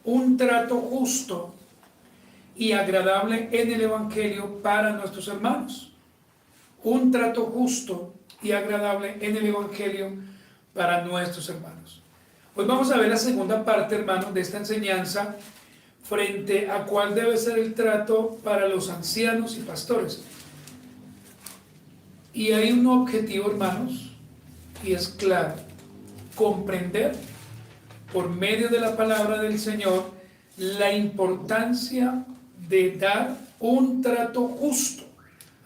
un trato justo y agradable en el Evangelio para nuestros hermanos. Un trato justo y agradable en el Evangelio para nuestros hermanos. Hoy vamos a ver la segunda parte, hermanos, de esta enseñanza frente a cuál debe ser el trato para los ancianos y pastores. Y hay un objetivo, hermanos, y es claro: comprender por medio de la palabra del Señor la importancia de dar un trato justo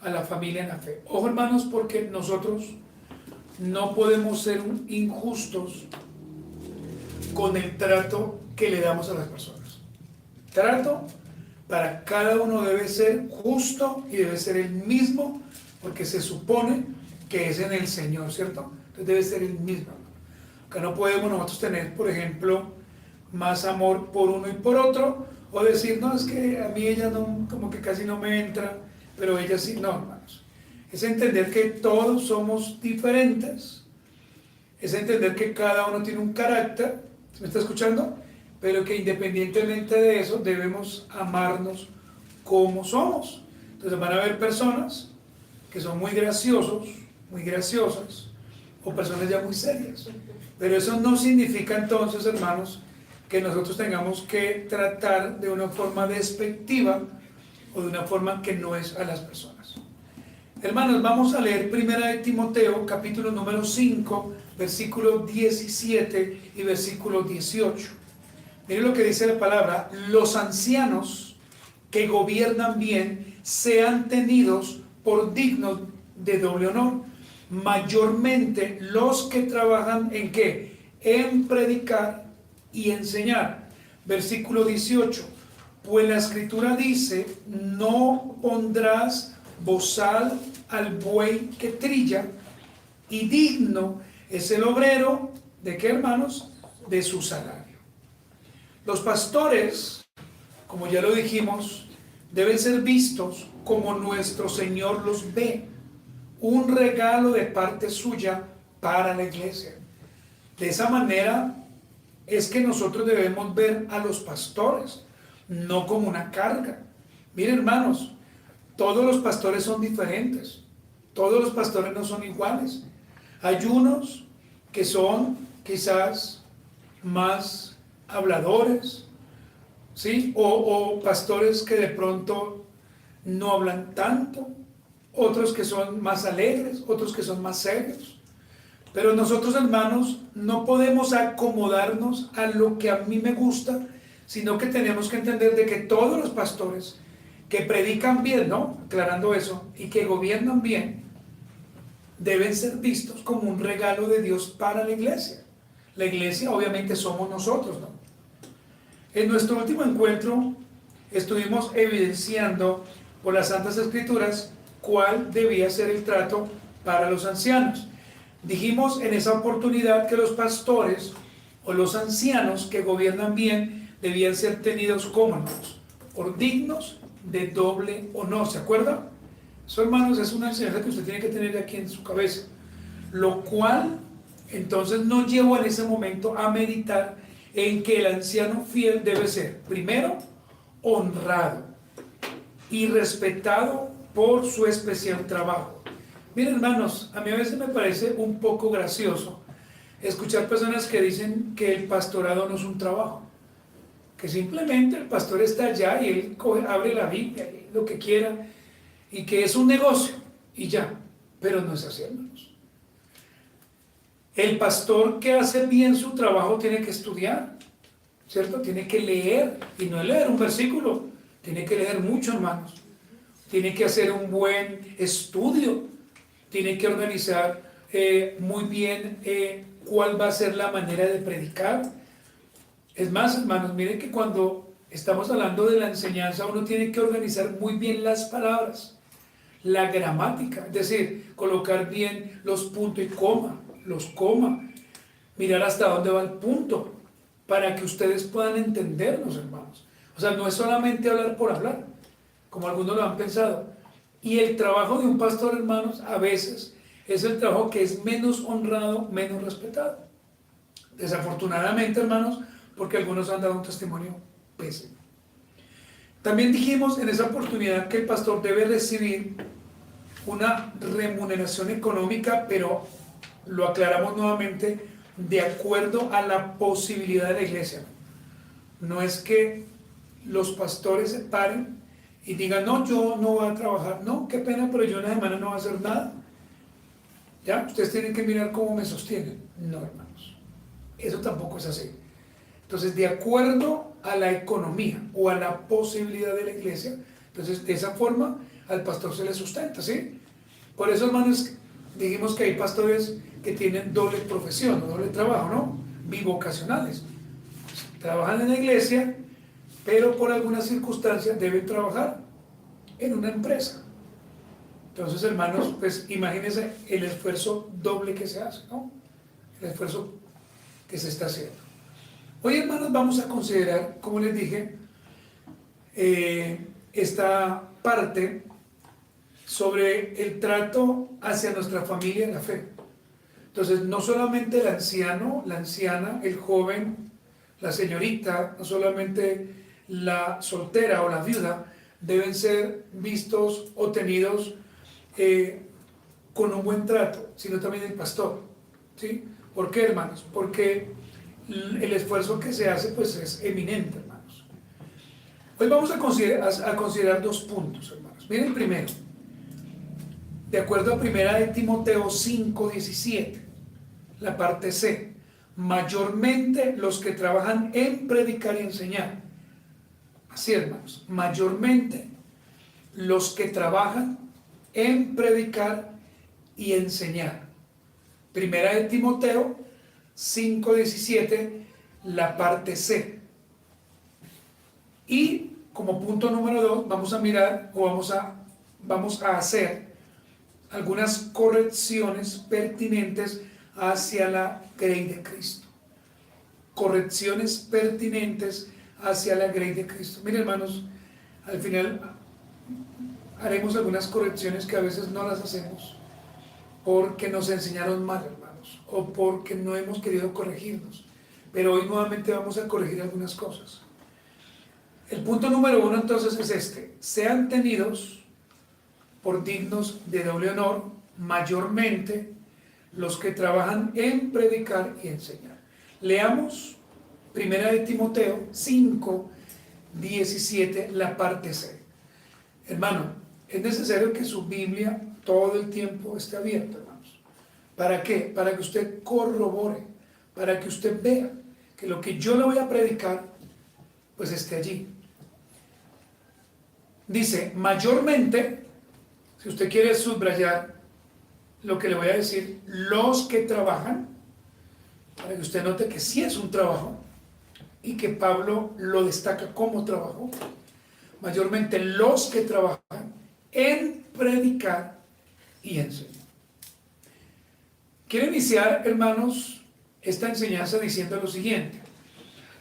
a la familia en la fe. Ojo, hermanos, porque nosotros no podemos ser injustos con el trato que le damos a las personas. Trato para cada uno debe ser justo y debe ser el mismo, porque se supone que es en el Señor, ¿cierto? Entonces debe ser el mismo. Acá no podemos nosotros tener, por ejemplo, más amor por uno y por otro, o decir, no, es que a mí ella no, como que casi no me entra, pero ella sí. No, hermanos. Es entender que todos somos diferentes, es entender que cada uno tiene un carácter, ¿me está escuchando? Pero que independientemente de eso debemos amarnos como somos. Entonces van a haber personas que son muy graciosos, muy graciosas, o personas ya muy serias. Pero eso no significa entonces, hermanos, que nosotros tengamos que tratar de una forma despectiva o de una forma que no es a las personas. Hermanos, vamos a leer 1 Timoteo, capítulo número 5, versículo 17 y versículo 18. Miren lo que dice la palabra: los ancianos que gobiernan bien sean tenidos por dignos de doble honor, mayormente los que trabajan ¿en qué? En predicar y enseñar. Versículo 18: pues la escritura dice, no pondrás bozal al buey que trilla, y digno es el obrero, ¿de qué, hermanos? De su salario. Los pastores, como ya lo dijimos, deben ser vistos como nuestro Señor los ve, un regalo de parte suya para la iglesia. De esa manera es que nosotros debemos ver a los pastores, no como una carga. Miren, hermanos, todos los pastores son diferentes, todos los pastores no son iguales. Hay unos que son quizás más habladores, ¿sí? O pastores que de pronto no hablan tanto, otros que son más alegres, otros que son más serios. Pero nosotros, hermanos, no podemos acomodarnos a lo que a mí me gusta, sino que tenemos que entender de que todos los pastores que predican bien, ¿no? Aclarando eso, y que gobiernan bien, deben ser vistos como un regalo de Dios para la iglesia. La iglesia obviamente somos nosotros, ¿no? En nuestro último encuentro estuvimos evidenciando por las Santas Escrituras cuál debía ser el trato para los ancianos. Dijimos en esa oportunidad que los pastores o los ancianos que gobiernan bien debían ser tenidos como hermanos, por dignos de doble honor, ¿se acuerdan? Eso, hermanos, es una enseñanza que usted tiene que tener aquí en su cabeza, lo cual entonces nos llevó en ese momento a meditar en que el anciano fiel debe ser, primero, honrado y respetado por su especial trabajo. Miren, hermanos, a mí a veces me parece un poco gracioso escuchar personas que dicen que el pastorado no es un trabajo, que simplemente el pastor está allá y él abre la Biblia y lo que quiera, y que es un negocio y ya. Pero no es así, hermanos. El pastor que hace bien su trabajo tiene que estudiar, ¿cierto? Tiene que leer, y no leer un versículo, tiene que leer mucho, hermanos. Tiene que hacer un buen estudio, tiene que organizar muy bien cuál va a ser la manera de predicar. Es más, hermanos, miren que cuando estamos hablando de la enseñanza, uno tiene que organizar muy bien las palabras, la gramática, es decir, colocar bien los puntos y coma, los coma, mirar hasta dónde va el punto, para que ustedes puedan entendernos, hermanos. O sea, no es solamente hablar por hablar, como algunos lo han pensado. Y el trabajo de un pastor, hermanos, a veces es el trabajo que es menos honrado, menos respetado. Desafortunadamente, hermanos, porque algunos han dado un testimonio pésimo. También dijimos en esa oportunidad que el pastor debe recibir una remuneración económica, pero lo aclaramos nuevamente, de acuerdo a la posibilidad de la iglesia. No es que los pastores se paren y digan, no, yo no voy a trabajar, no, qué pena, pero yo una semana no voy a hacer nada. ¿Ya? Ustedes tienen que mirar cómo me sostienen. No, hermanos, eso tampoco es así. Entonces, de acuerdo a la economía o a la posibilidad de la iglesia, entonces de esa forma al pastor se le sustenta, ¿sí? Por eso, hermanos, dijimos que hay pastores que tienen doble profesión o doble trabajo, ¿no? Bivocacionales. Trabajan en la iglesia, pero por algunas circunstancias deben trabajar en una empresa. Entonces, hermanos, pues imagínense el esfuerzo doble que se hace, ¿no? El esfuerzo que se está haciendo. Hoy, hermanos, vamos a considerar, como les dije, esta parte sobre el trato hacia nuestra familia en la fe. Entonces, no solamente el anciano, la anciana, el joven, la señorita, no solamente la soltera o la viuda, deben ser vistos o tenidos con un buen trato, sino también el pastor, ¿sí? ¿Por qué, hermanos? Porque el esfuerzo que se hace pues es eminente, hermanos. Hoy vamos a considerar dos puntos, hermanos. Miren primero, de acuerdo a 1 de Timoteo 5:17, la parte C, mayormente los que trabajan en predicar y enseñar. Así, hermanos, mayormente los que trabajan en predicar y enseñar. 1 de Timoteo 5:17, la parte C. Y como punto número 2, vamos a mirar o vamos a hacer algunas correcciones pertinentes hacia la grey de Cristo. Correcciones pertinentes hacia la grey de Cristo. Miren, hermanos, al final haremos algunas correcciones que a veces no las hacemos porque nos enseñaron mal, hermanos, o porque no hemos querido corregirnos. Pero hoy nuevamente vamos a corregir algunas cosas. El punto número 1 entonces es este: sean tenidos por dignos de doble honor, mayormente los que trabajan en predicar y enseñar. Leamos 1 de Timoteo 5:17, la parte C. Hermano, es necesario que su Biblia todo el tiempo esté abierta, hermanos. ¿Para qué? Para que usted corrobore, para que usted vea que lo que yo le voy a predicar, pues esté allí. Dice, mayormente, si usted quiere subrayar lo que le voy a decir, los que trabajan, para que usted note que sí es un trabajo, y que Pablo lo destaca como trabajo, mayormente los que trabajan en predicar y enseñar. Quiero iniciar, hermanos, esta enseñanza diciendo lo siguiente: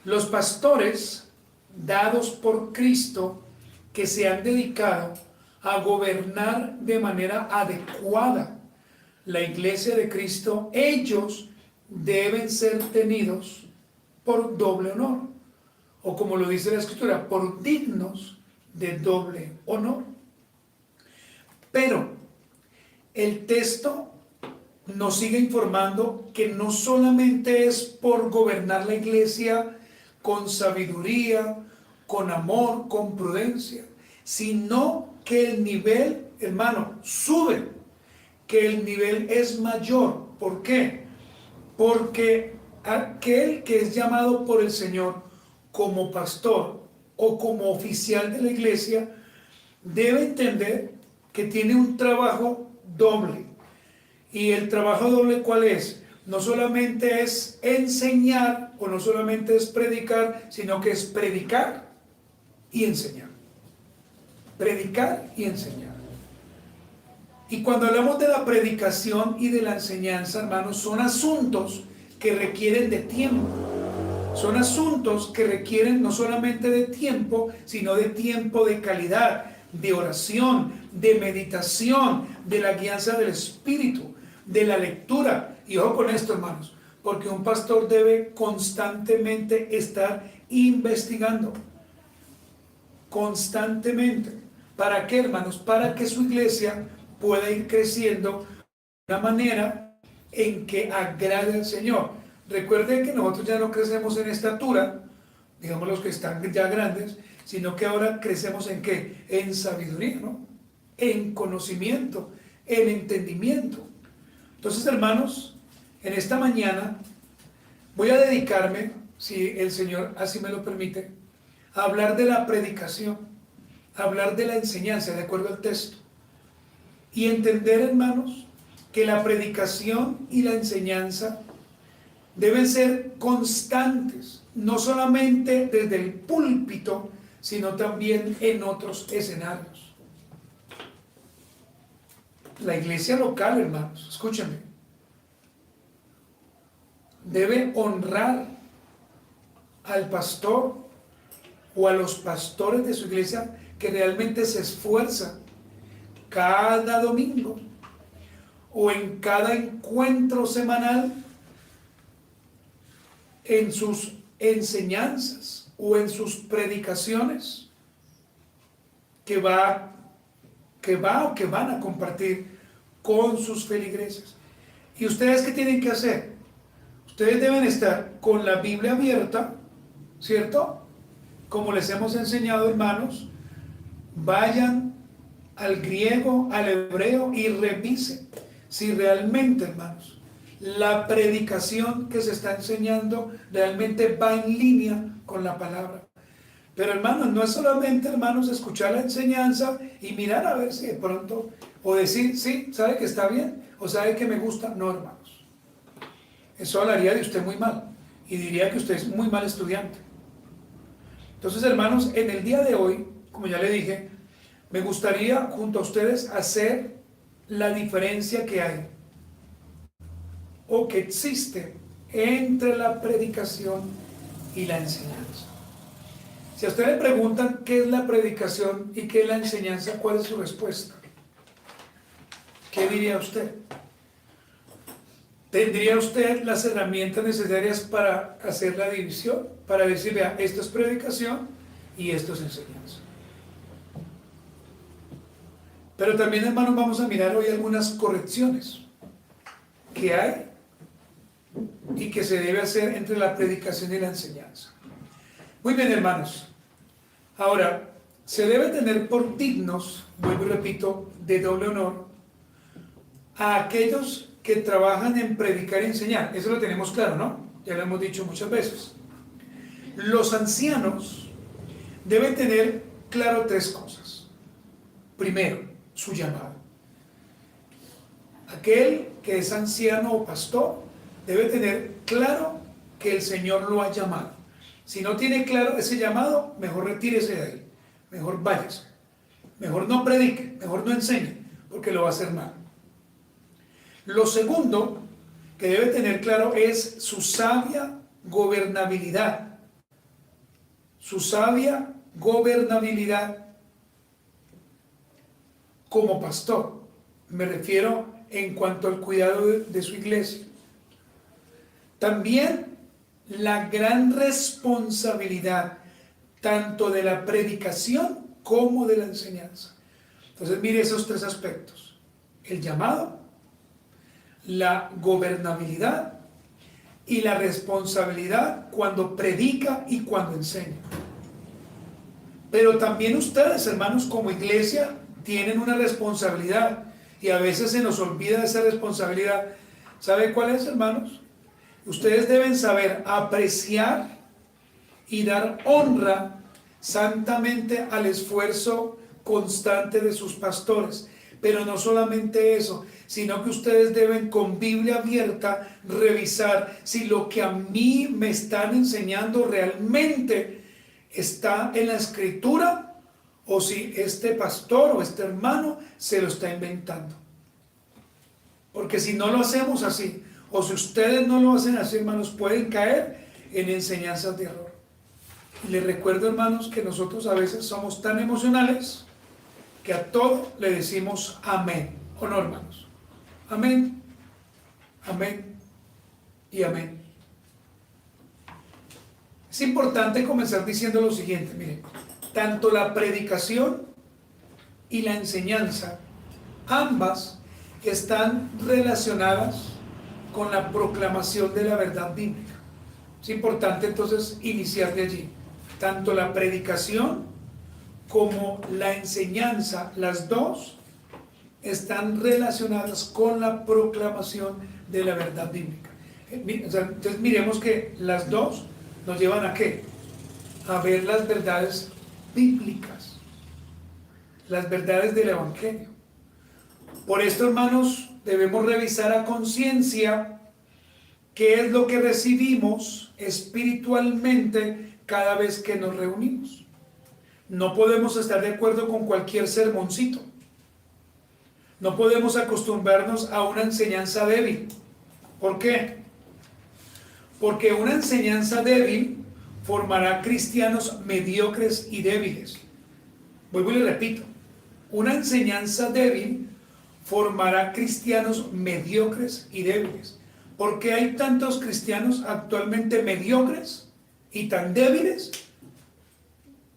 los pastores dados por Cristo que se han dedicado a gobernar de manera adecuada la iglesia de Cristo, ellos deben ser tenidos por doble honor, o como lo dice la Escritura, por dignos de doble honor. Pero el texto nos sigue informando que no solamente es por gobernar la iglesia con sabiduría, con amor, con prudencia, sino que el nivel, hermano, sube, que el nivel es mayor. ¿Por qué? Porque aquel que es llamado por el Señor como pastor o como oficial de la iglesia debe entender que tiene un trabajo doble. ¿Y el trabajo doble cuál es? No solamente es enseñar o no solamente es predicar, sino que es predicar y enseñar. Predicar y enseñar. Y cuando hablamos de la predicación y de la enseñanza, hermanos, son asuntos que requieren de tiempo. Son asuntos que requieren no solamente de tiempo, sino de tiempo de calidad, de oración, de meditación, de la guianza del Espíritu, de la lectura. Y ojo con esto, hermanos, Porque un pastor debe constantemente estar investigando. Constantemente. ¿Para qué, hermanos? Para que su iglesia pueda ir creciendo de una manera en que agrade al Señor. Recuerden que nosotros ya no crecemos en estatura, digamos los que están ya grandes, sino que ahora crecemos ¿en qué? En sabiduría, ¿no? En conocimiento, en entendimiento. Entonces, hermanos, en esta mañana voy a dedicarme, si el Señor así me lo permite, a hablar de la predicación, a hablar de la enseñanza, de acuerdo al texto. Y entender, hermanos, que la predicación y la enseñanza deben ser constantes, no solamente desde el púlpito, sino también en otros escenarios. La iglesia local, hermanos, escúchenme, debe honrar al pastor o a los pastores de su iglesia que realmente se esfuerzan cada domingo o en cada encuentro semanal en sus enseñanzas o en sus predicaciones que van a compartir con sus feligreses. ¿Y ustedes qué tienen que hacer? Ustedes deben estar con la Biblia abierta, ¿cierto? Como les hemos enseñado, hermanos, vayan al griego, al hebreo y revisen si realmente, hermanos, la predicación que se está enseñando realmente va en línea con la palabra. Pero, hermanos, no es solamente, hermanos, escuchar la enseñanza y mirar a ver si de pronto, o decir, sí, sabe que está bien, o sabe que me gusta. No, hermanos. Eso hablaría de usted muy mal y diría que usted es muy mal estudiante. Entonces, hermanos, en el día de hoy, como ya le dije, me gustaría junto a ustedes hacer la diferencia que hay o que existe entre la predicación y la enseñanza. Si a usted le preguntan qué es la predicación y qué es la enseñanza, ¿cuál es su respuesta? ¿Qué diría usted? ¿Tendría usted las herramientas necesarias para hacer la división? Para decir, vea, esto es predicación y esto es enseñanza. Pero también, hermanos, vamos a mirar hoy algunas correcciones que hay y que se debe hacer entre la predicación y la enseñanza. Muy bien, hermanos. Ahora, se debe tener por dignos, vuelvo y repito, de doble honor, a aquellos que trabajan en predicar y enseñar. Eso lo tenemos claro, ¿no? Ya lo hemos dicho muchas veces. Los ancianos deben tener claro tres cosas. Primero, su llamado. Aquel que es anciano o pastor debe tener claro que el Señor lo ha llamado. Si no tiene claro ese llamado, mejor retírese de ahí, mejor váyase, mejor no predique, mejor no enseñe, porque lo va a hacer mal. Lo segundo que debe tener claro es su sabia gobernabilidad. Su sabia gobernabilidad como pastor. Me refiero en cuanto al cuidado de su iglesia. También la gran responsabilidad tanto de la predicación como de la enseñanza. Entonces mire esos tres aspectos: el llamado, la gobernabilidad y la responsabilidad cuando predica y cuando enseña. Pero también ustedes, hermanos, como iglesia tienen una responsabilidad y a veces se nos olvida esa responsabilidad. ¿Sabe cuál es, hermanos? Ustedes deben saber apreciar y dar honra santamente al esfuerzo constante de sus pastores. Pero no solamente eso, sino que ustedes deben con Biblia abierta revisar si lo que a mí me están enseñando realmente está en la Escritura o si este pastor o este hermano se lo está inventando. Porque si no lo hacemos así, o si ustedes no lo hacen así, hermanos, pueden caer en enseñanzas de error. Y les recuerdo, hermanos, que nosotros a veces somos tan emocionales que a todo le decimos amén. ¿O no, hermanos? Amén. Amén. y amén. Es importante comenzar diciendo lo siguiente, miren, tanto la predicación y la enseñanza, ambas están relacionadas con la proclamación de la verdad bíblica. Es importante entonces iniciar de allí. Tanto la predicación como la enseñanza, las dos están relacionadas con la proclamación de la verdad bíblica. Entonces miremos que las dos nos llevan ¿a qué? A ver las verdades bíblicas, las verdades del Evangelio. Por esto, hermanos, debemos revisar a conciencia qué es lo que recibimos espiritualmente cada vez que nos reunimos. No podemos estar de acuerdo con cualquier sermoncito. No podemos acostumbrarnos a una enseñanza débil. ¿Por qué? Porque una enseñanza débil formará cristianos mediocres y débiles. Vuelvo y le repito, una enseñanza débil formará cristianos mediocres y débiles. ¿Por qué hay tantos cristianos actualmente mediocres y tan débiles?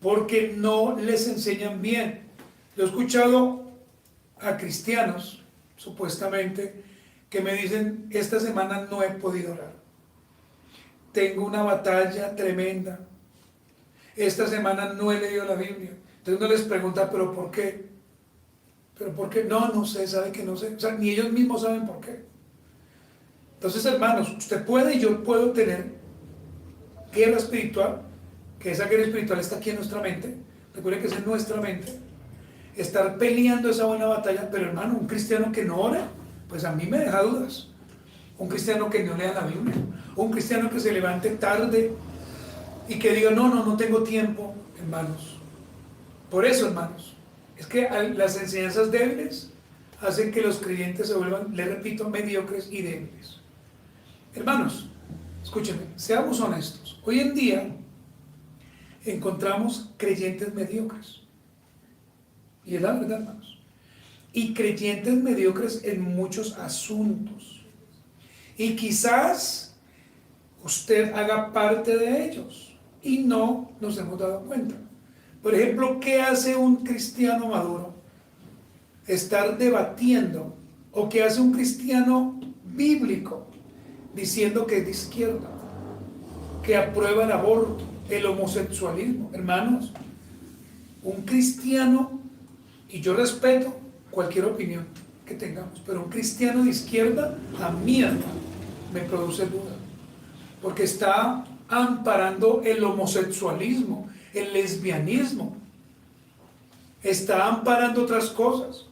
Porque no les enseñan bien. Yo he escuchado a cristianos, supuestamente, que me dicen, esta semana no he podido orar. Tengo una batalla tremenda. Esta semana no he leído la Biblia. Entonces uno les pregunta, ¿pero por qué? ¿Pero por qué? No, no sé, sabe que no sé. O sea, ni ellos mismos saben por qué. Entonces, hermanos, usted puede y yo puedo tener guerra espiritual, que esa guerra espiritual está aquí en nuestra mente. Recuerden que es en nuestra mente. Estar peleando esa buena batalla, pero hermano, un cristiano que no ora, pues a mí me deja dudas. Un cristiano que no lea la Biblia, un cristiano que se levante tarde y que diga, no tengo tiempo, hermanos. Por eso, hermanos, es que las enseñanzas débiles hacen que los creyentes se vuelvan, les repito, mediocres y débiles. Hermanos, escúchenme, seamos honestos. Hoy en día encontramos creyentes mediocres. Y es la verdad, hermanos. Y creyentes mediocres en muchos asuntos. Y quizás usted haga parte de ellos y no nos hemos dado cuenta. Por ejemplo, ¿qué hace un cristiano maduro? Estar debatiendo. ¿O qué hace un cristiano bíblico? Diciendo que es de izquierda, que aprueba el aborto, el homosexualismo. Hermanos, un cristiano, y yo respeto cualquier opinión que tengamos, pero un cristiano de izquierda, a mí, hermano, me produce duda, porque está amparando el homosexualismo, el lesbianismo, está amparando otras cosas.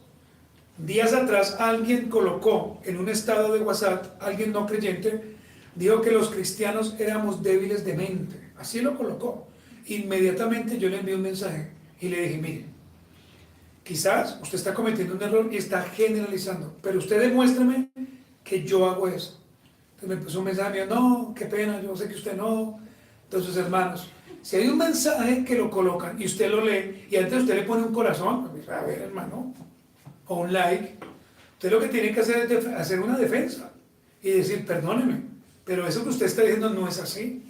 Días atrás alguien colocó en un estado de WhatsApp, alguien no creyente, dijo que los cristianos éramos débiles de mente, así lo colocó. Inmediatamente yo le envié un mensaje y le dije, mire, quizás usted está cometiendo un error y está generalizando, pero usted demuéstrame que yo hago eso. Entonces me puso un mensaje mío, no, qué pena, yo sé que usted no. Entonces, hermanos, si hay un mensaje que lo colocan y usted lo lee y antes usted le pone un corazón, pues, a ver, hermano, o un like, usted lo que tiene que hacer es hacer una defensa y decir, perdóneme, pero eso que usted está diciendo no es así.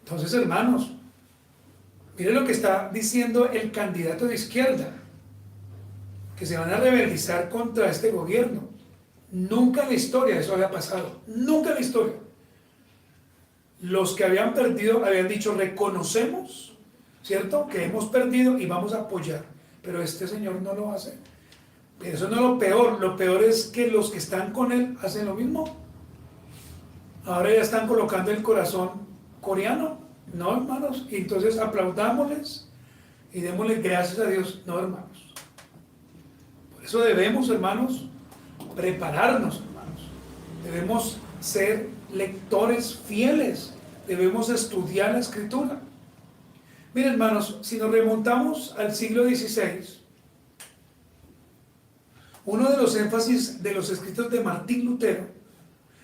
Entonces, hermanos, mire lo que está diciendo el candidato de izquierda, que se van a rebeldizar contra este gobierno. Nunca en la historia eso había pasado, nunca en la historia. Los que habían perdido habían dicho, reconocemos, ¿cierto?, que hemos perdido y vamos a apoyar, pero este señor no lo hace. Pero eso no es lo peor es que los que están con él hacen lo mismo. Ahora ya están colocando el corazón coreano, no, hermanos, y entonces aplaudámosles y démosle gracias a Dios, no, hermanos. Por eso debemos, hermanos, prepararnos, hermanos. Debemos ser lectores fieles, debemos estudiar la Escritura. Miren, hermanos, si nos remontamos al siglo XVI, uno de los énfasis de los escritos de Martín Lutero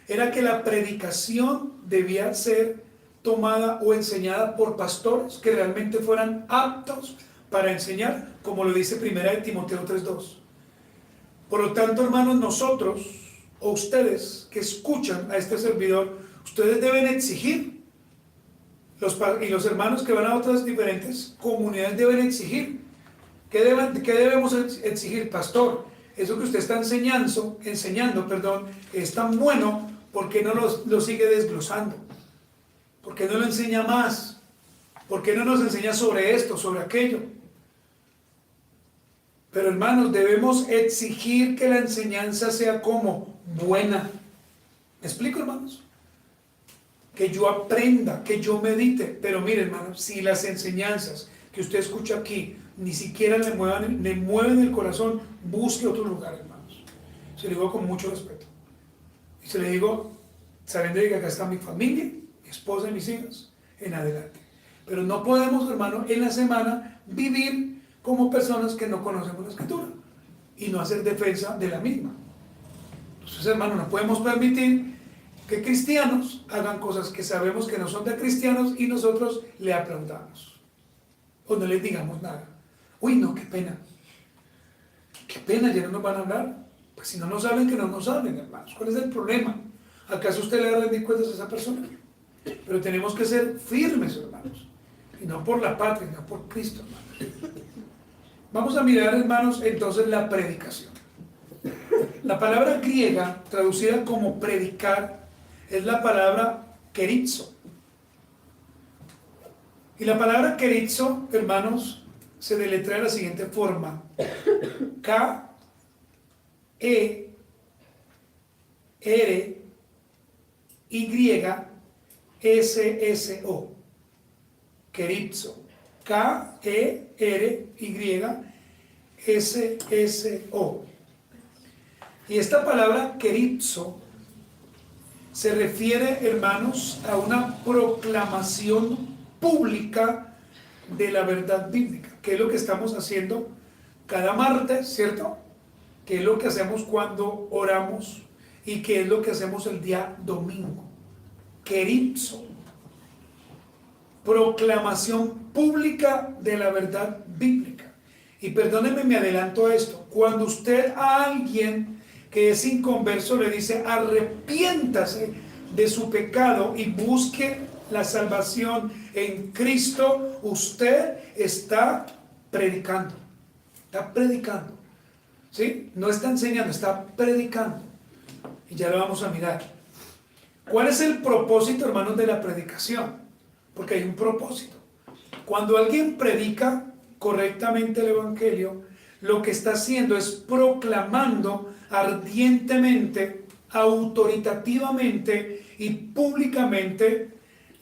era que la predicación debía ser tomada o enseñada por pastores que realmente fueran aptos para enseñar, como lo dice 1 Timoteo 3:2. Por lo tanto, hermanos, nosotros o ustedes que escuchan a este servidor, ustedes deben exigir, y los hermanos que van a otras diferentes comunidades deben exigir. ¿Qué debemos exigir, pastor? Eso que usted está enseñando, es tan bueno, ¿por qué no lo sigue desglosando? ¿Por qué no lo enseña más? ¿Por qué no nos enseña sobre esto, sobre aquello? Pero hermanos, debemos exigir que la enseñanza sea como buena. ¿Me explico, hermanos? Que yo aprenda, que yo medite. Pero mire, hermanos, si las enseñanzas que usted escucha aquí ni siquiera le mueven el corazón, busque otro lugar, hermanos. Se lo digo con mucho respeto. Y se le digo, sabiendo que acá está mi familia, mi esposa y mis hijas, en adelante. Pero no podemos, hermano, en la semana vivir como personas que no conocemos la Escritura y no hacer defensa de la misma. Entonces, hermano, no podemos permitir que cristianos hagan cosas que sabemos que no son de cristianos y nosotros le aplaudamos o no les digamos nada. Uy, no, qué pena, ya no nos van a hablar. Pues si no nos hablan, que no nos hablen, hermanos. ¿Cuál es el problema? ¿Acaso usted le va a rendir cuentas a esa persona? Pero tenemos que ser firmes, hermanos, y no por la patria, no por Cristo, hermanos. Vamos a mirar, hermanos, entonces la predicación. La palabra griega traducida como predicar es la palabra kerizo. Y la palabra kerizo, hermanos, se deletrea de la siguiente forma: K-E-R-Y-S-S-O. Kerizo. K-E-R-Y-S-S-O. Y esta palabra kerizo se refiere, hermanos, a una proclamación pública de la verdad bíblica, que es lo que estamos haciendo cada martes, ¿cierto? Que es lo que hacemos cuando oramos y que es lo que hacemos el día domingo. Kerizo. Proclamación pública de la verdad bíblica. Y perdónenme, me adelanto a esto. Cuando usted a alguien que es inconverso le dice arrepiéntase de su pecado y busque la salvación en Cristo, usted está predicando. Está predicando. ¿Sí? No está enseñando, está predicando. Y ya lo vamos a mirar. ¿Cuál es el propósito, hermanos, de la predicación? Porque hay un propósito. Cuando alguien predica correctamente el Evangelio, lo que está haciendo es proclamando ardientemente, autoritativamente y públicamente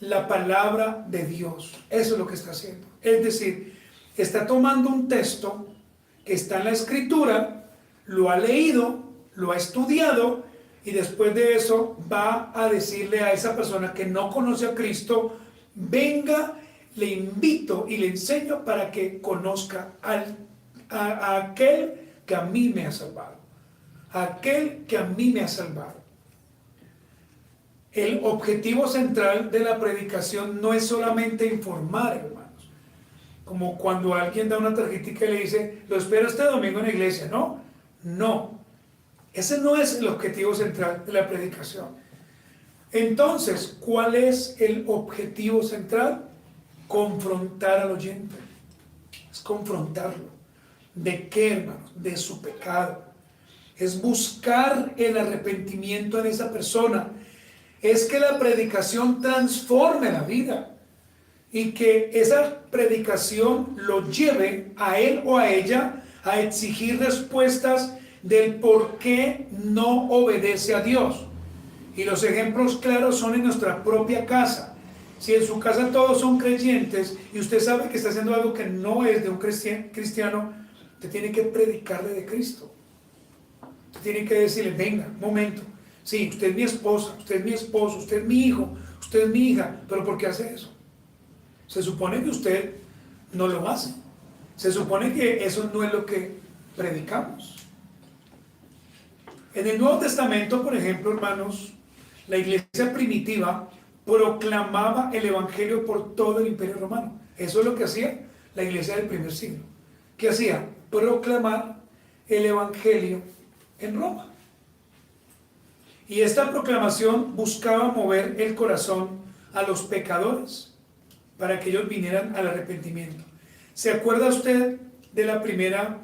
la palabra de Dios. Eso es lo que está haciendo. Es decir, está tomando un texto que está en la Escritura, lo ha leído, lo ha estudiado y después de eso va a decirle a esa persona que no conoce a Cristo: venga, le invito y le enseño para que conozca a aquel que a mí me ha salvado. Aquel que a mí me ha salvado. El objetivo central de la predicación no es solamente informar, hermanos. Como cuando alguien da una tarjetita y le dice, lo espero este domingo en la iglesia. No, no. Ese no es el objetivo central de la predicación. Entonces, ¿cuál es el objetivo central? Confrontar al oyente. Es confrontarlo. ¿De qué, hermanos? De su pecado. Es buscar el arrepentimiento en esa persona. Es que la predicación transforme la vida y que esa predicación lo lleve a él o a ella a exigir respuestas del por qué no obedece a Dios. Y los ejemplos claros son en nuestra propia casa. Si en su casa todos son creyentes y usted sabe que está haciendo algo que no es de un cristiano, usted tiene que predicarle de Cristo. Usted tiene que decirle, venga, un momento. Sí, usted es mi esposa, usted es mi esposo, usted es mi hijo, usted es mi hija, pero ¿por qué hace eso? Se supone que usted no lo hace. Se supone que eso no es lo que predicamos. En el Nuevo Testamento, por ejemplo, hermanos, la iglesia primitiva proclamaba el Evangelio por todo el Imperio Romano. Eso es lo que hacía la iglesia del primer siglo. ¿Qué hacía? Proclamar el Evangelio en Roma. Y esta proclamación buscaba mover el corazón a los pecadores para que ellos vinieran al arrepentimiento. ¿Se acuerda usted de la primera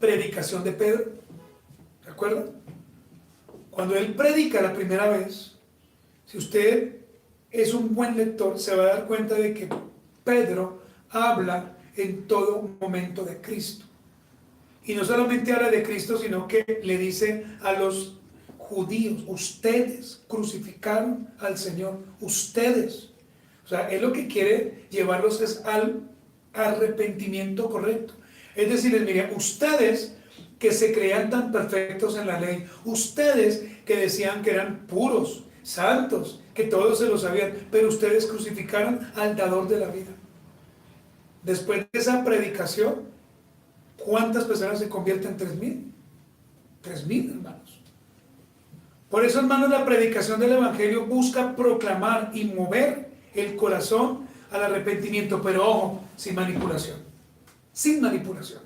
predicación de Pedro? ¿Se acuerda? Cuando él predica la primera vez, si usted es un buen lector, se va a dar cuenta de que Pedro habla en todo momento de Cristo. Y no solamente habla de Cristo, sino que le dice a los judíos: ustedes crucificaron al Señor, ustedes. O sea, él lo que quiere llevarlos es al arrepentimiento correcto. Es decir, mira, ustedes que se creían tan perfectos en la ley, ustedes que decían que eran puros, santos, que todos se lo sabían, pero ustedes crucificaron al dador de la vida. Después de esa predicación, ¿cuántas personas se convierten? 3,000. 3,000, hermanos. Por eso, hermanos, la predicación del Evangelio busca proclamar y mover el corazón al arrepentimiento, pero ojo, sin manipulación. Sin manipulación.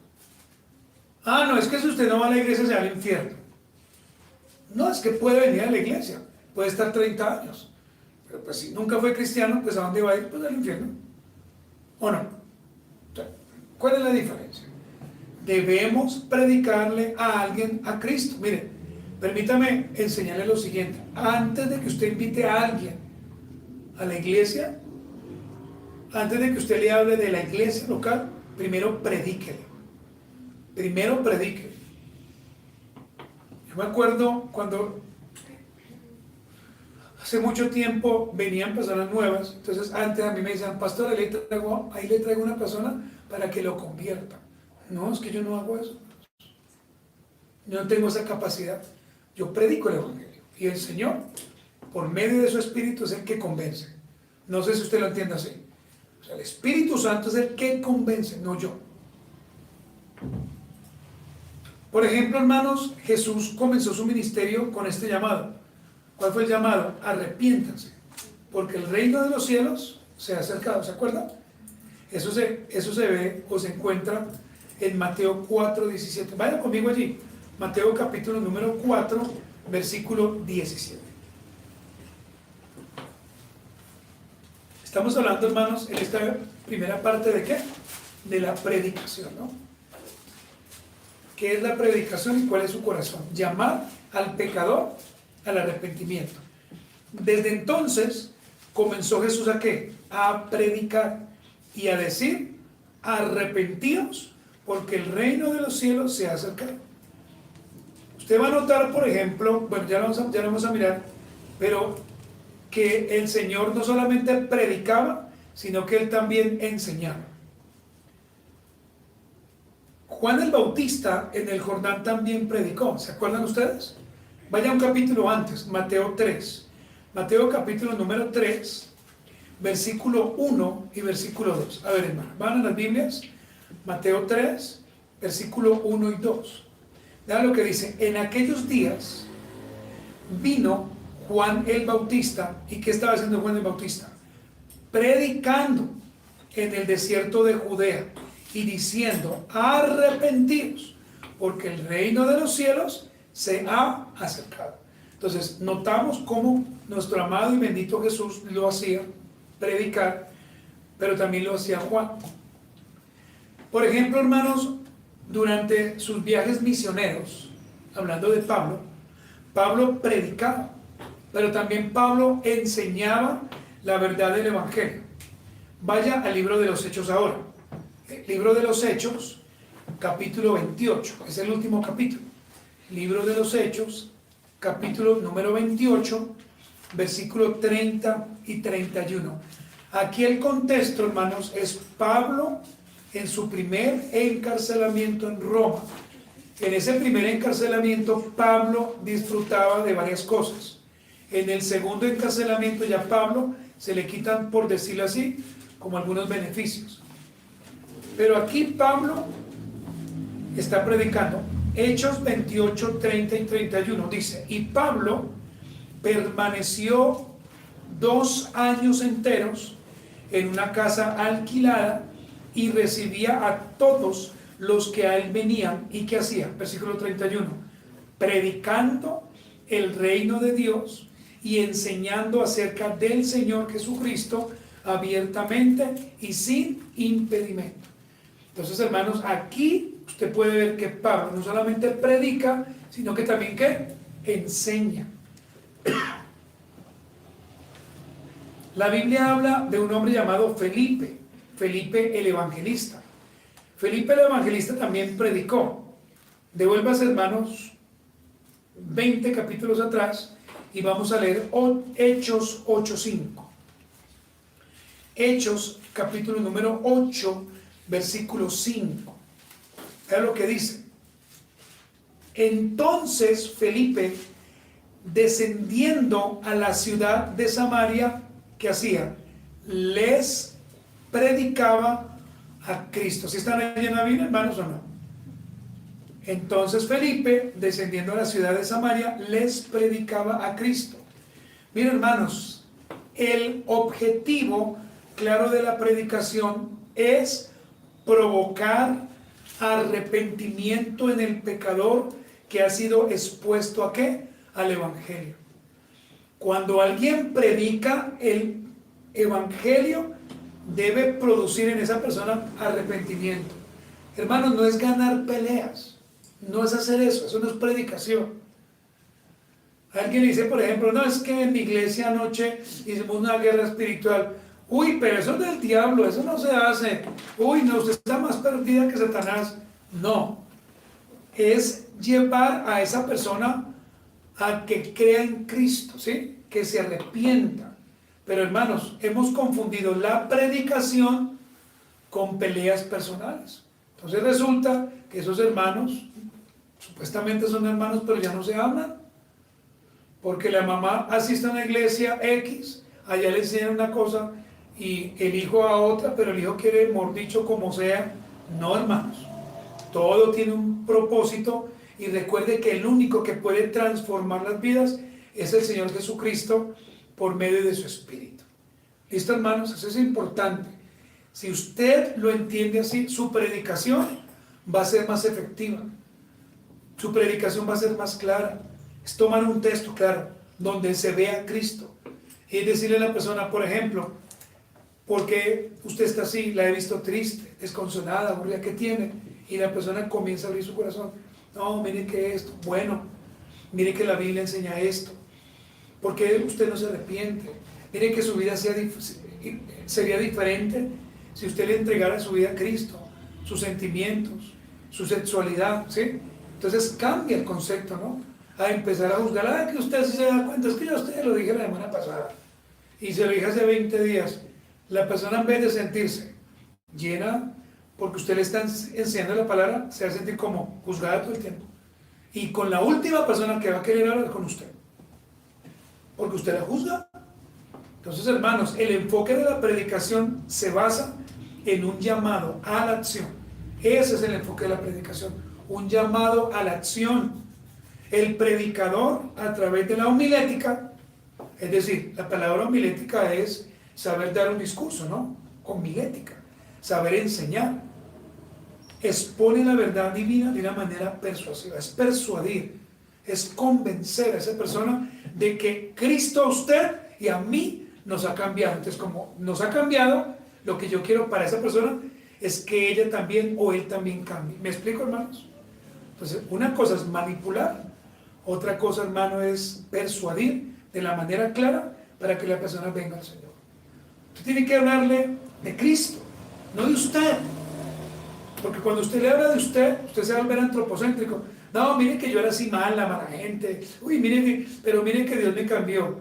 Ah, no, es que si usted no va a la iglesia se va al infierno. No, es que puede venir a la iglesia, puede estar 30 años, pero pues si nunca fue cristiano, pues ¿a dónde va a ir? Pues al infierno. ¿O no? ¿Cuál es la diferencia? Debemos predicarle a alguien a Cristo. Mire, permítame enseñarle lo siguiente. Antes de que usted invite a alguien a la iglesia, antes de que usted le hable de la iglesia local, primero predíquele. Primero predique. Yo me acuerdo cuando hace mucho tiempo venían personas nuevas, entonces antes a mí me decían: pastor, ahí le traigo una persona para que lo convierta. No, es que yo no hago eso. Yo no tengo esa capacidad. Yo predico el Evangelio. Y el Señor, por medio de su Espíritu, es el que convence. No sé si usted lo entiende así. O sea, el Espíritu Santo es el que convence, no yo. Por ejemplo, hermanos, Jesús comenzó su ministerio con este llamado. ¿Cuál fue el llamado? Arrepiéntanse, porque el reino de los cielos se ha acercado. ¿Se acuerdan? Eso se ve o se encuentra en Mateo 4:17. Vayan conmigo allí. Mateo capítulo número 4, versículo 17. Estamos hablando, hermanos, en esta primera parte ¿de qué? De la predicación, ¿no? ¿Qué es la predicación y cuál es su corazón? Llamar al pecador al arrepentimiento. Desde entonces comenzó Jesús ¿a qué? A predicar y a decir: arrepentíos, porque el reino de los cielos se ha acercado. Usted va a notar, por ejemplo, bueno, ya lo vamos a mirar, pero que el Señor no solamente predicaba, sino que Él también enseñaba. Juan el Bautista en el Jordán también predicó, ¿se acuerdan ustedes? Vaya un capítulo antes, Mateo 3. Mateo capítulo número 3, versículo 1 y versículo 2. A ver, hermano, ¿van a las Biblias? Mateo 3, versículo 1 y 2. Vean lo que dice: en aquellos días vino Juan el Bautista. ¿Y qué estaba haciendo Juan el Bautista? Predicando en el desierto de Judea y diciendo: arrepentidos, porque el reino de los cielos se ha acercado. Entonces notamos cómo nuestro amado y bendito Jesús lo hacía, predicar, pero también lo hacía Juan. Por ejemplo, hermanos, durante sus viajes misioneros, hablando de Pablo, Pablo predicaba, pero también Pablo enseñaba la verdad del Evangelio. Vaya al libro de los Hechos ahora. El libro de los Hechos, capítulo 28, es el último capítulo. Libro de los Hechos, capítulo número 28, versículo 30 y 31. Aquí el contexto, hermanos, es Pablo en su primer encarcelamiento en Roma. En ese primer encarcelamiento Pablo disfrutaba de varias cosas. En el segundo encarcelamiento ya Pablo se le quitan, por decirlo así, como algunos beneficios. Pero aquí Pablo está predicando. Hechos 28, 30 y 31 dice: y Pablo permaneció 2 años enteros en una casa alquilada y recibía a todos los que a él venían. ¿Y qué hacía? Versículo 31. Predicando el reino de Dios y enseñando acerca del Señor Jesucristo abiertamente y sin impedimento. Entonces, hermanos, aquí usted puede ver que Pablo no solamente predica, sino que también ¿qué? Enseña. La Biblia habla de un hombre llamado Felipe, Felipe el evangelista. Felipe el evangelista también predicó. Devuélvase, hermanos, 20 capítulos atrás y vamos a leer Hechos 8:5. Hechos, capítulo número 8, versículo 5. Vean lo que dice. Entonces Felipe, descendiendo a la ciudad de Samaria, ¿qué hacía? Les predicaba a Cristo. ¿Sí están ahí en la Biblia, hermanos, o no? Entonces Felipe, descendiendo a la ciudad de Samaria, les predicaba a Cristo. Miren, hermanos, el objetivo claro de la predicación es provocar arrepentimiento en el pecador que ha sido expuesto ¿a qué? Al evangelio. Cuando alguien predica el evangelio, debe producir en esa persona arrepentimiento. Hermanos, no es ganar peleas, no es hacer eso no es predicación. Alguien dice, por ejemplo, no, es que en mi iglesia anoche hicimos una guerra espiritual. Uy, pero eso es del diablo, eso no se hace. Uy, no, usted está más perdida que Satanás. No, es llevar a esa persona a que crea en Cristo, ¿sí? Que se arrepienta. Pero hermanos, hemos confundido la predicación con peleas personales. Entonces resulta que esos hermanos, supuestamente son hermanos, pero ya no se hablan. Porque la mamá asiste a una iglesia X, allá le enseñan una cosa y el hijo a otra, pero el hijo quiere, mejor dicho, como sea. No, hermanos. Todo tiene un propósito y recuerde que el único que puede transformar las vidas es el Señor Jesucristo por medio de su Espíritu. ¿Listo, hermanos? Eso es importante. Si usted lo entiende así, su predicación va a ser más efectiva. Su predicación va a ser más clara. Es tomar un texto, claro, donde se vea a Cristo. Y decirle a la persona, por ejemplo, ¿por qué usted está así? La he visto triste, desconsolada, aburrida, ¿qué tiene? Y la persona comienza a abrir su corazón. No, mire que esto, bueno, mire que la Biblia enseña esto. ¿Por qué usted no se arrepiente? Mire que su vida sería diferente si usted le entregara su vida a Cristo, sus sentimientos, su sexualidad, ¿sí? Entonces cambia el concepto, ¿no? A empezar a juzgar, que usted sí se da cuenta, es que yo a usted lo dije la semana pasada y se lo dije hace 20 días. La persona, en vez de sentirse llena, porque usted le está enseñando la palabra, se va a sentir como juzgada todo el tiempo. Y con la última persona que va a querer hablar con usted, porque usted la juzga. Entonces, hermanos, el enfoque de la predicación se basa en un llamado a la acción. Ese es el enfoque de la predicación, un llamado a la acción. El predicador, a través de la homilética, es decir, la palabra homilética es saber dar un discurso, ¿no? Homilética, saber enseñar. Expone la verdad divina de una manera persuasiva, es persuadir, es convencer a esa persona de que Cristo a usted y a mí nos ha cambiado. Entonces, como nos ha cambiado, lo que yo quiero para esa persona es que ella también o él también cambie. ¿Me explico, hermanos? Entonces, una cosa es manipular, otra cosa, hermano, es persuadir de la manera clara para que la persona venga al Señor. Usted tiene que hablarle de Cristo, no de usted. Porque cuando usted le habla de usted se va a volver antropocéntrico. No, mire que yo era así mala gente. Uy, pero mire que Dios me cambió.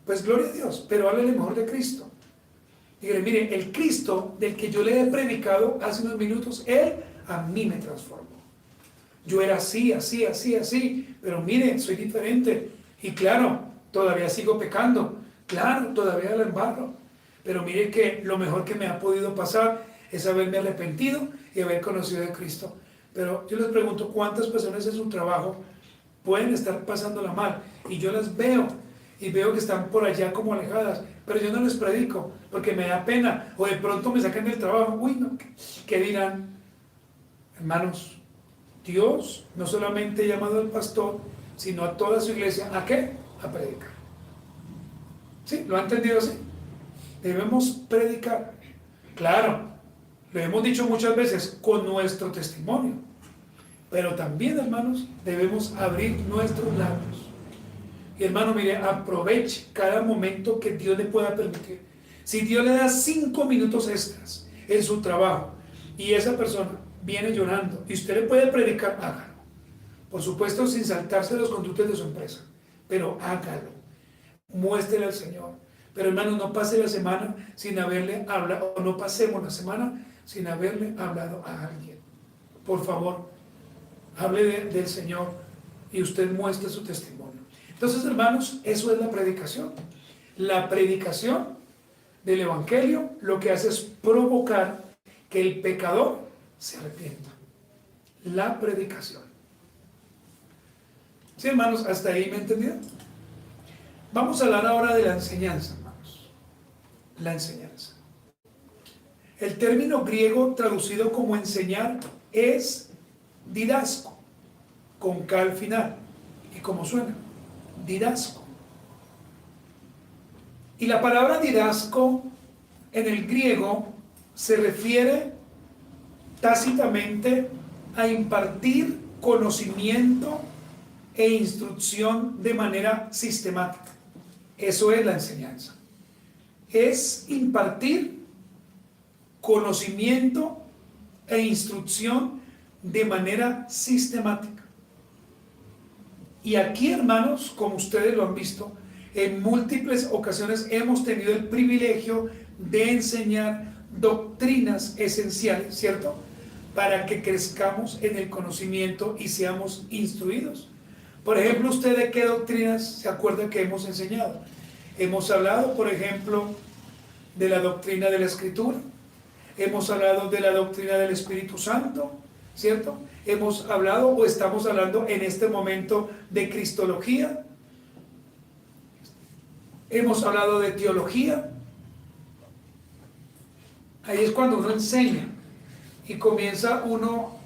Pues gloria a Dios, pero háblele mejor de Cristo. Dígale, mire, el Cristo del que yo le he predicado hace unos minutos, Él a mí me transformó. Yo era así, pero mire, soy diferente. Y claro, todavía sigo pecando. Claro, todavía la embarro. Pero mire que lo mejor que me ha podido pasar es haberme arrepentido y haber conocido a Cristo. Pero yo les pregunto, ¿cuántas personas en su trabajo pueden estar pasándola mal? Y yo las veo, y veo que están por allá como alejadas, pero yo no les predico, porque me da pena, o de pronto me sacan del trabajo. Uy, no, ¿qué dirán? Hermanos, Dios no solamente ha llamado al pastor, sino a toda su iglesia. ¿A qué? A predicar. ¿Sí? ¿Lo ha entendido así? Debemos predicar. Claro, lo hemos dicho muchas veces, con nuestro testimonio. Pero también, hermanos, debemos abrir nuestros labios. Y hermano, mire, aproveche cada momento que Dios le pueda permitir. Si Dios le da 5 minutos extras en su trabajo y esa persona viene llorando y usted le puede predicar, hágalo. Por supuesto, sin saltarse los conductos de su empresa, pero hágalo. Muéstrele al Señor. Pero hermano, no pase la semana sin haberle hablado, o no pasemos la semana sin haberle hablado a alguien. Por favor, hable del Señor y usted muestre su testimonio. Entonces, hermanos, eso es la predicación. La predicación del Evangelio lo que hace es provocar que el pecador se arrepienta. La predicación. ¿Sí, hermanos? ¿Hasta ahí me entendieron? Vamos a hablar ahora de la enseñanza, hermanos. La enseñanza. El término griego traducido como enseñar es didasco, con K al final. ¿Y cómo suena? Didasco. Y la palabra didasco en el griego se refiere tácitamente a impartir conocimiento e instrucción de manera sistemática. Eso es la enseñanza. Es impartir conocimiento e instrucción de manera sistemática. Y aquí, hermanos, como ustedes lo han visto, en múltiples ocasiones hemos tenido el privilegio de enseñar doctrinas esenciales, ¿cierto? Para que crezcamos en el conocimiento y seamos instruidos. Por ejemplo, ¿usted de qué doctrinas se acuerda que hemos enseñado? Hemos hablado, por ejemplo, de la doctrina de la Escritura. Hemos hablado de la doctrina del Espíritu Santo, ¿cierto? Hemos hablado o estamos hablando en este momento de cristología. Hemos hablado de teología. Ahí es cuando uno enseña y comienza uno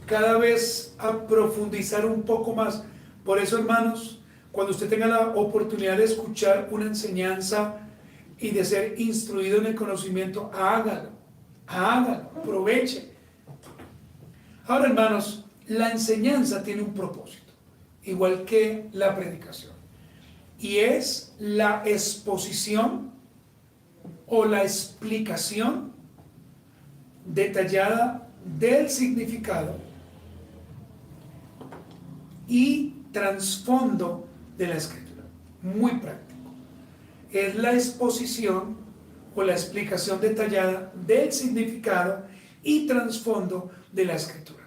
cada vez a profundizar un poco más. Por eso, hermanos, cuando usted tenga la oportunidad de escuchar una enseñanza y de ser instruido en el conocimiento, hágalo, aproveche. Ahora, hermanos, la enseñanza tiene un propósito, igual que la predicación, y es la exposición o la explicación detallada del significado y trasfondo de la Escritura. Muy práctico. Es la exposición o la explicación detallada del significado y trasfondo de la Escritura.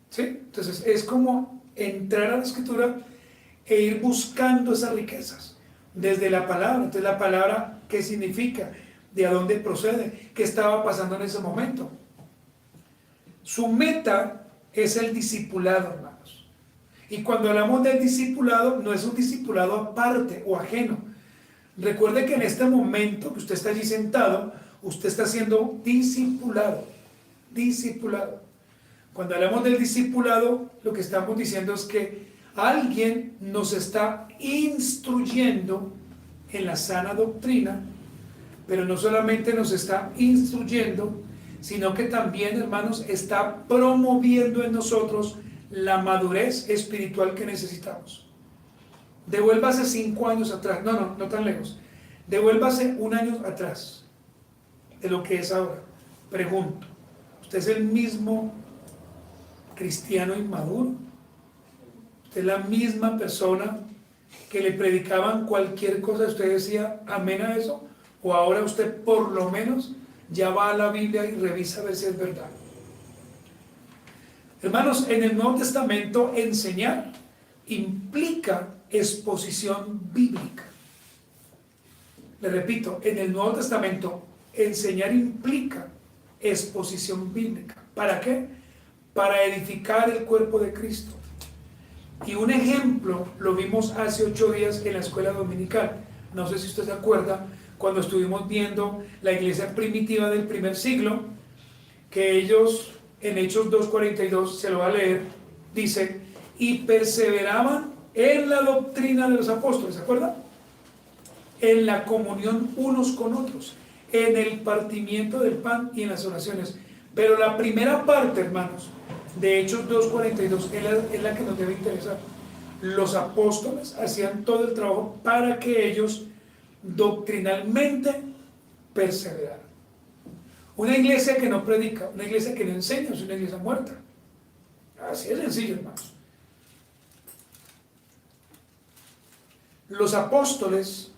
¿Sí? Entonces es como entrar a la Escritura e ir buscando esas riquezas desde la palabra. Entonces, la palabra, ¿qué significa? ¿De a dónde procede? ¿Qué estaba pasando en ese momento? Su meta es el discipulado, hermanos. Y cuando hablamos del discipulado, no es un discipulado aparte o ajeno. Recuerde que en este momento que usted está allí sentado, usted está siendo discipulado. Discipulado. Cuando hablamos del discipulado, lo que estamos diciendo es que alguien nos está instruyendo en la sana doctrina, pero no solamente nos está instruyendo, sino que también, hermanos, está promoviendo en nosotros la madurez espiritual que necesitamos. Devuélvase 5 años atrás, no tan lejos, devuélvase 1 año atrás de lo que es ahora. Pregunto, ¿usted es el mismo cristiano inmaduro? ¿Usted es la misma persona que le predicaban cualquier cosa, usted decía amén a eso? ¿O ahora usted por lo menos ya va a la Biblia y revisa a ver si es verdad? Hermanos, en el Nuevo Testamento enseñar implica exposición bíblica. Le repito, en el Nuevo Testamento enseñar implica exposición bíblica. ¿Para qué? Para edificar el cuerpo de Cristo. Y un ejemplo lo vimos hace 8 días en la escuela dominical. No sé si usted se acuerda, cuando estuvimos viendo la iglesia primitiva del primer siglo, que ellos en Hechos 2:42, se lo va a leer, dice: y perseveraban en la doctrina de los apóstoles, ¿se acuerdan? En la comunión unos con otros, en el partimiento del pan y en las oraciones. Pero la primera parte, hermanos, de Hechos 2:42 es la que nos debe interesar. Los apóstoles hacían todo el trabajo para que ellos doctrinalmente perseveraran. Una iglesia que no predica, una iglesia que no enseña, es una iglesia muerta. Así es sencillo, hermanos. Los apóstoles,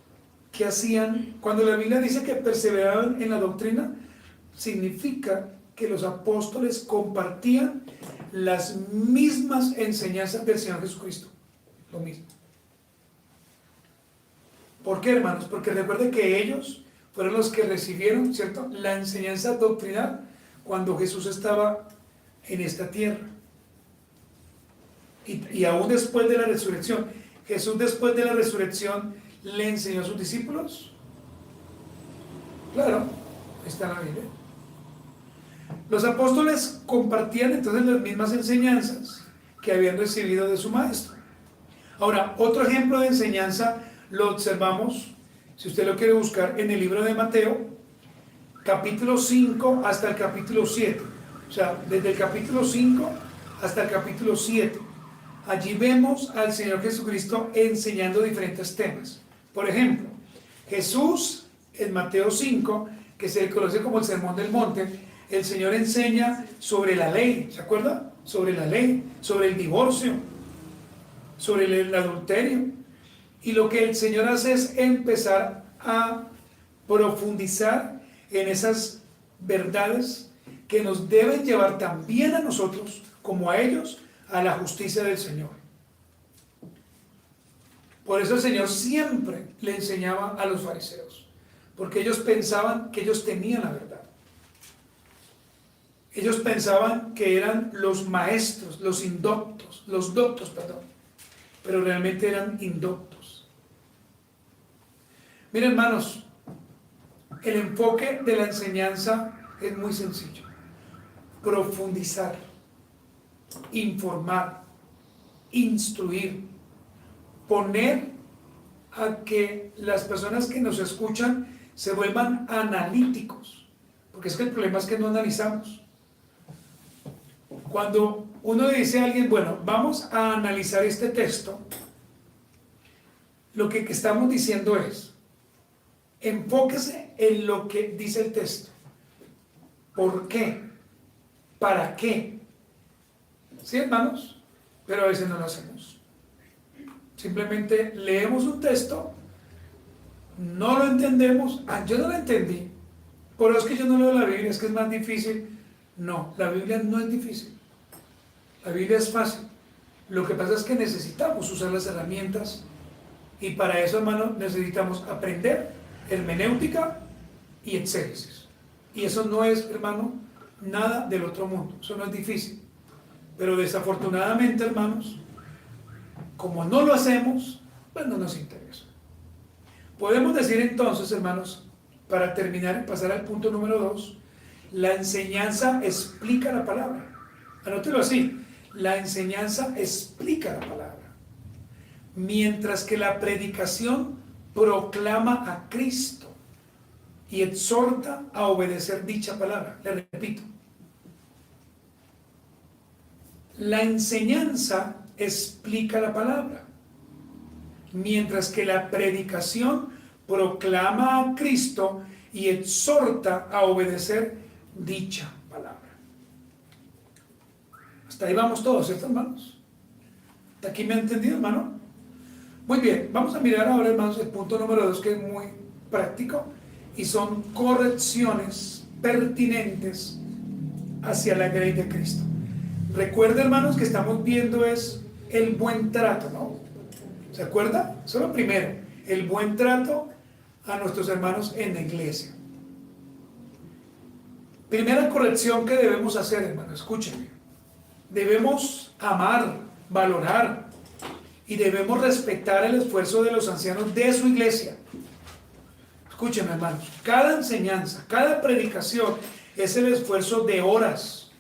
¿qué hacían? Cuando la Biblia dice que perseveraban en la doctrina, significa que los apóstoles compartían las mismas enseñanzas del Señor Jesucristo. Lo mismo. ¿Por qué, hermanos? Porque recuerden que ellos fueron los que recibieron, ¿cierto?, la enseñanza doctrinal cuando Jesús estaba en esta tierra. Y aún después de la resurrección, Jesús después de la resurrección le enseñó a sus discípulos. Claro, ahí está la Biblia. Los apóstoles compartían entonces las mismas enseñanzas que habían recibido de su maestro. Ahora, otro ejemplo de enseñanza lo observamos, si usted lo quiere buscar, en el libro de Mateo, capítulo 5 hasta el capítulo 7. O sea, desde el capítulo 5 hasta el capítulo 7. Allí vemos al Señor Jesucristo enseñando diferentes temas. Por ejemplo, Jesús en Mateo 5, que se le conoce como el Sermón del Monte, el Señor enseña sobre la ley, ¿se acuerda? Sobre la ley, sobre el divorcio, sobre el adulterio. Y lo que el Señor hace es empezar a profundizar en esas verdades que nos deben llevar también a nosotros, como a ellos, a la justicia del Señor. Por eso el Señor siempre le enseñaba a los fariseos, porque ellos pensaban que ellos tenían la verdad. Ellos pensaban que eran los maestros, los doctos, pero realmente eran indoctos. Miren, hermanos, el enfoque de la enseñanza es muy sencillo: profundizar, informar, instruir, poner a que las personas que nos escuchan se vuelvan analíticos, porque es que el problema es que no analizamos. Cuando uno le dice a alguien, bueno, vamos a analizar este texto, lo que estamos diciendo es, enfóquese en lo que dice el texto. ¿Por qué? ¿Para qué? ¿Sí, hermanos? Pero a veces no lo hacemos. Simplemente leemos un texto, no lo entendemos. Yo no lo entendí, pero es que yo no leo la Biblia, es que es más difícil. No, la Biblia no es difícil. La Biblia es fácil. Lo que pasa es que necesitamos usar las herramientas, y para eso, hermano, necesitamos aprender hermenéutica y exégesis. Y eso no es, hermano, nada del otro mundo. Eso no es difícil. Pero desafortunadamente, hermanos, como no lo hacemos, pues no nos interesa. Podemos decir entonces, hermanos, para terminar y pasar al punto número 2, la enseñanza explica la palabra. Anótelo así: la enseñanza explica la palabra, mientras que la predicación proclama a Cristo y exhorta a obedecer dicha palabra. Le repito, la enseñanza explica la palabra, mientras que la predicación proclama a Cristo y exhorta a obedecer dicha palabra. Hasta ahí vamos todos, ¿cierto, hermanos? ¿Hasta aquí me han entendido, hermano? Muy bien, vamos a mirar ahora, hermanos, el punto número 2, que es muy práctico, y son correcciones pertinentes hacia la grey de Cristo. Recuerda, hermanos, que estamos viendo es el buen trato, ¿no? ¿Se acuerda? Eso es lo primero, el buen trato a nuestros hermanos en la iglesia. Primera corrección que debemos hacer, hermano, escúchenme. Debemos amar, valorar y debemos respetar el esfuerzo de los ancianos de su iglesia. Escúchenme, hermanos, cada enseñanza, cada predicación es el esfuerzo de horas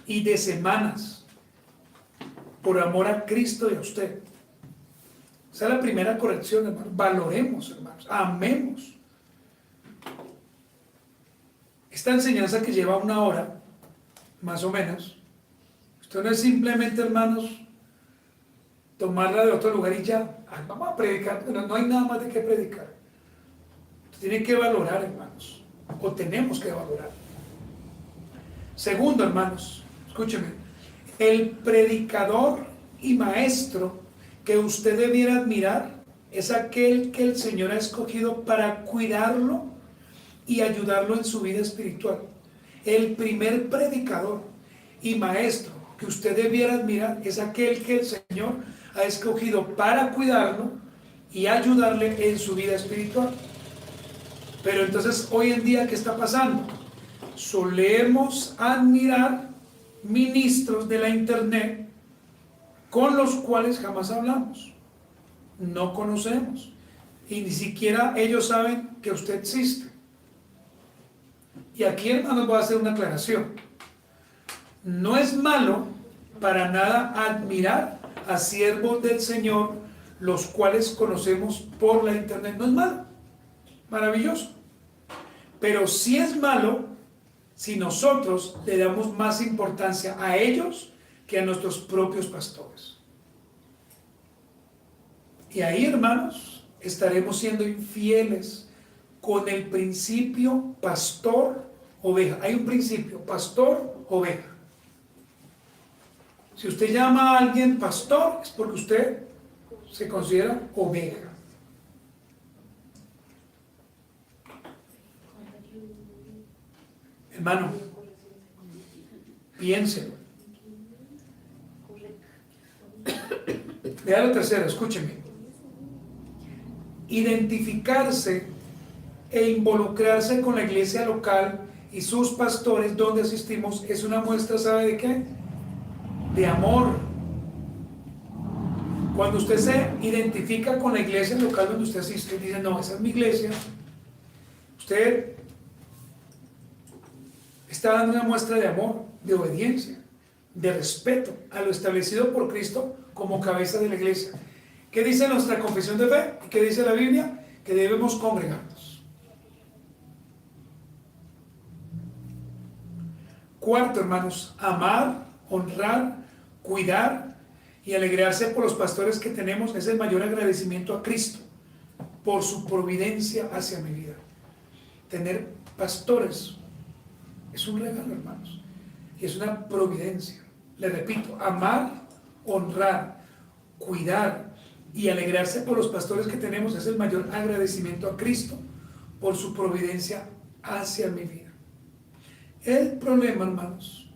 y de semanas por amor a Cristo y a usted. Esa es la primera corrección, hermanos. Valoremos, hermanos, amemos. Esta enseñanza que lleva 1 hora, más o menos, esto no es simplemente, hermanos, tomarla de otro lugar y ya, vamos a predicar, pero no hay nada más de qué predicar. Usted tiene que valorar, hermanos, o tenemos que valorar. Segundo, hermanos, escúcheme, el predicador y maestro que usted debiera admirar es aquel que el Señor ha escogido para cuidarlo y ayudarlo en su vida espiritual. El primer predicador y maestro que usted debiera admirar es aquel que el Señor ha escogido para cuidarlo y ayudarle en su vida espiritual. Pero entonces, hoy en día, ¿qué está pasando? Solemos admirar ministros de la internet con los cuales jamás hablamos, no conocemos, y ni siquiera ellos saben que usted existe. Y aquí, hermanos, voy a hacer una aclaración. No es malo para nada admirar a siervos del Señor, los cuales conocemos por la internet. No es malo, maravilloso. Pero sí es malo si nosotros le damos más importancia a ellos que a nuestros propios pastores. Y ahí, hermanos, estaremos siendo infieles con el principio pastor-oveja. Hay un principio, pastor-oveja. Si usted llama a alguien pastor, es porque usted se considera oveja. Hermano, piénselo. Vea lo tercero, escúcheme. Identificarse e involucrarse con la iglesia local y sus pastores donde asistimos es una muestra, ¿sabe de qué? De amor. Cuando usted se identifica con la iglesia local donde usted asiste y dice, no, esa es mi iglesia, usted está dando una muestra de amor, de obediencia, de respeto a lo establecido por Cristo como cabeza de la iglesia. ¿Qué dice nuestra confesión de fe? ¿Qué dice la Biblia? Que debemos congregarnos. Cuarto, hermanos, amar, honrar, cuidar y alegrarse por los pastores que tenemos es el mayor agradecimiento a Cristo por su providencia hacia mi vida. Tener pastores es un regalo, hermanos, y es una providencia. Le repito, amar, honrar, cuidar y alegrarse por los pastores que tenemos es el mayor agradecimiento a Cristo por su providencia hacia mi vida. El problema, hermanos,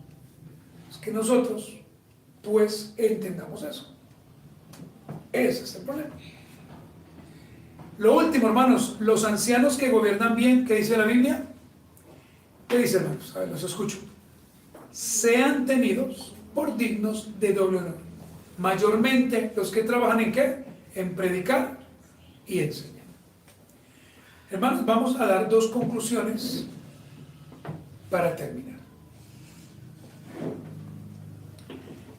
es que nosotros, pues, entendamos eso. Ese es el problema. Lo último, hermanos, los ancianos que gobiernan bien, ¿qué dice la Biblia? ¿Qué dice, hermanos? A ver, los escucho. Sean tenidos por dignos de doble honor. Mayormente los que trabajan en ¿qué? En predicar y enseñar. Hermanos, vamos a dar dos conclusiones para terminar.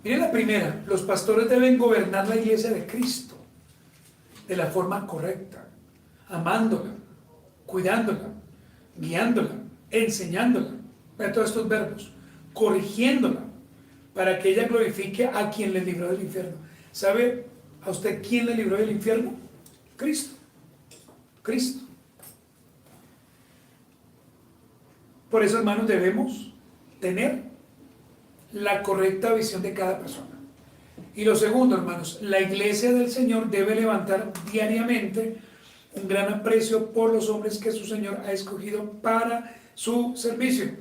Miren la primera, los pastores deben gobernar la iglesia de Cristo de la forma correcta, amándola, cuidándola, guiándola, enseñándola, vean todos estos verbos, corrigiéndola, para que ella glorifique a quien le libró del infierno. ¿Sabe a usted quién le libró del infierno? Cristo. Cristo. Por eso, hermanos, debemos tener la correcta visión de cada persona. Y lo segundo, hermanos, la iglesia del Señor debe levantar diariamente un gran aprecio por los hombres que su Señor ha escogido para su servicio.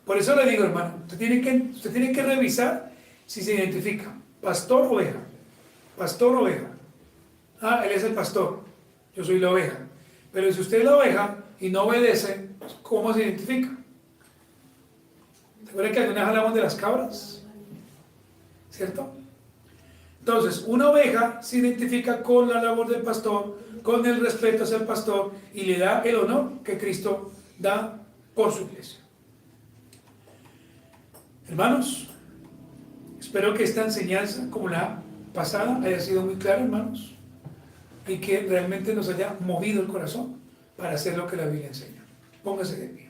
Por eso le digo, hermano, usted tiene que revisar si se identifica pastor o oveja. Pastor o oveja. Ah, él es el pastor, yo soy la oveja. Pero si usted es la oveja y no obedece, ¿cómo se identifica? ¿Se acuerdan que alguna vez hablamos de las cabras? ¿Cierto? Entonces, una oveja se identifica con la labor del pastor, con el respeto hacia el pastor y le da el honor que Cristo da por su iglesia. Hermanos, espero que esta enseñanza, como la pasada haya sido muy clara, hermanos, y que realmente nos haya movido el corazón para hacer lo que la Biblia enseña. Póngase de pie.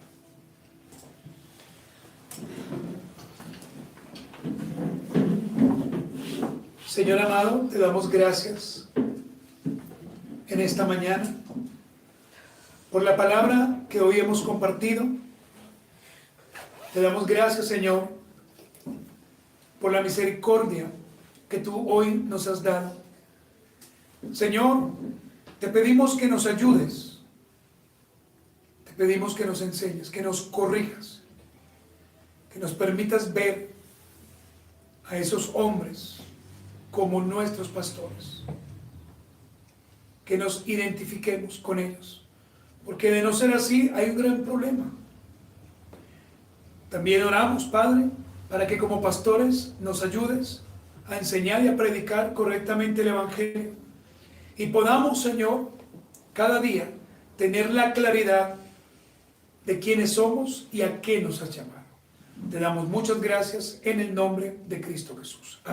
Señor amado, te damos gracias en esta mañana por la palabra que hoy hemos compartido. Te damos gracias, Señor, por la misericordia que tú hoy nos has dado. Señor, te pedimos que nos ayudes, te pedimos que nos enseñes, que nos corrijas, que nos permitas ver a esos hombres como nuestros pastores, que nos identifiquemos con ellos, porque de no ser así hay un gran problema. También oramos, Padre, para que como pastores nos ayudes a enseñar y a predicar correctamente el Evangelio y podamos, Señor, cada día tener la claridad de quiénes somos y a qué nos has llamado. Te damos muchas gracias en el nombre de Cristo Jesús. Amén.